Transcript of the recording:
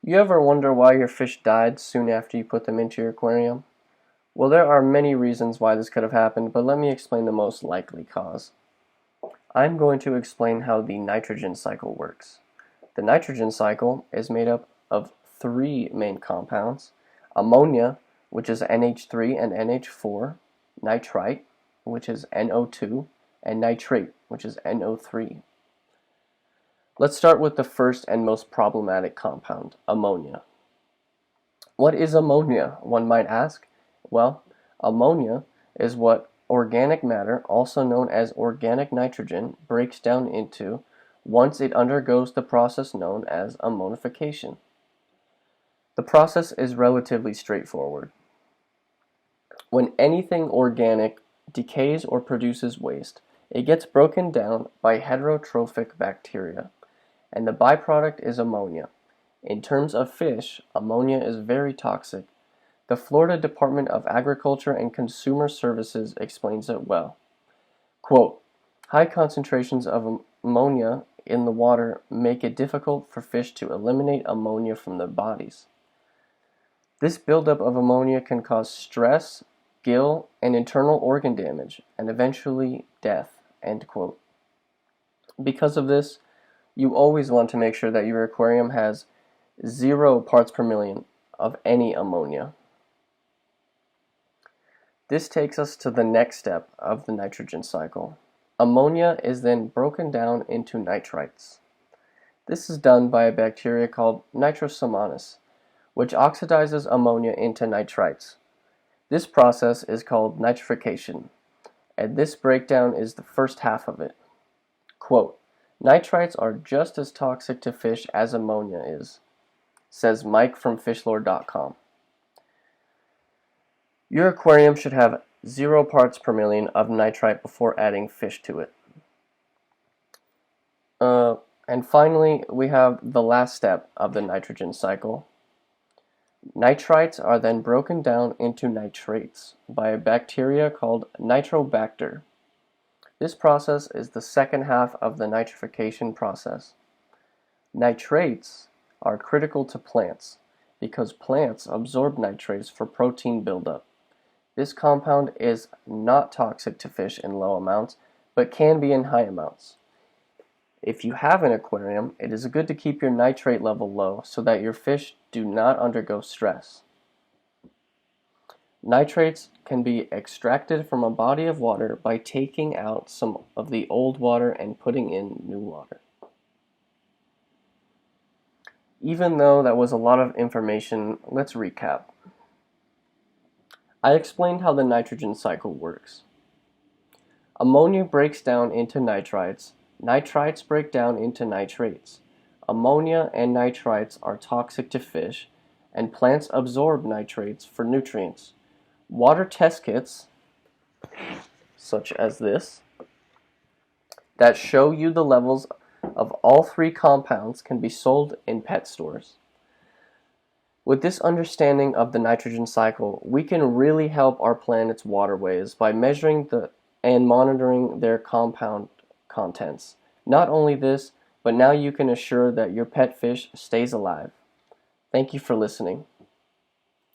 You ever wonder why your fish died soon after you put them into your aquarium? Well, there are many reasons why this could have happened, but let me explain the most likely cause. I'm going to explain how the nitrogen cycle works. The nitrogen cycle is made up of three main compounds: ammonia, which is NH3 and NH4, nitrite, which is NO2, and nitrate, which is NO3. Let's start with the first and most problematic compound, ammonia. What is ammonia, one might ask? Well, ammonia is what organic matter, also known as organic nitrogen, breaks down into once it undergoes the process known as ammonification. The process is relatively straightforward. When anything organic decays or produces waste, it gets broken down by heterotrophic bacteria, and the byproduct is ammonia. In terms of fish, ammonia is very toxic. The Florida Department of Agriculture and Consumer Services explains it well. Quote, high concentrations of ammonia in the water make it difficult for fish to eliminate ammonia from their bodies. This buildup of ammonia can cause stress, gill, and internal organ damage, and eventually death. End quote. Because of this, you always want to make sure that your aquarium has 0 parts per million of any ammonia. This takes us to the next step of the nitrogen cycle. Ammonia is then broken down into nitrites. This is done by a bacteria called Nitrosomonas, which oxidizes ammonia into nitrites. This process is called nitrification, and this breakdown is the first half of it. Quote, nitrites are just as toxic to fish as ammonia is, says Mike from fishlore.com. Your aquarium should have 0 parts per million of nitrite before adding fish to it. And finally, we have the last step of the nitrogen cycle. Nitrites are then broken down into nitrates by a bacteria called Nitrobacter. This process is the second half of the nitrification process. Nitrates are critical to plants because plants absorb nitrates for protein buildup. This compound is not toxic to fish in low amounts, but can be in high amounts. If you have an aquarium, it is good to keep your nitrate level low so that your fish do not undergo stress. Nitrates can be extracted from a body of water by taking out some of the old water and putting in new water. Even though that was a lot of information, let's recap. I explained how the nitrogen cycle works. Ammonia breaks down into nitrites. Nitrites break down into nitrates. Ammonia and nitrites are toxic to fish, and plants absorb nitrates for nutrients. Water test kits, such as this, that show you the levels of all three compounds can be sold in pet stores. With this understanding of the nitrogen cycle, we can really help our planet's waterways by measuring and monitoring their compound contents. Not only this, but now you can assure that your pet fish stays alive. Thank you for listening.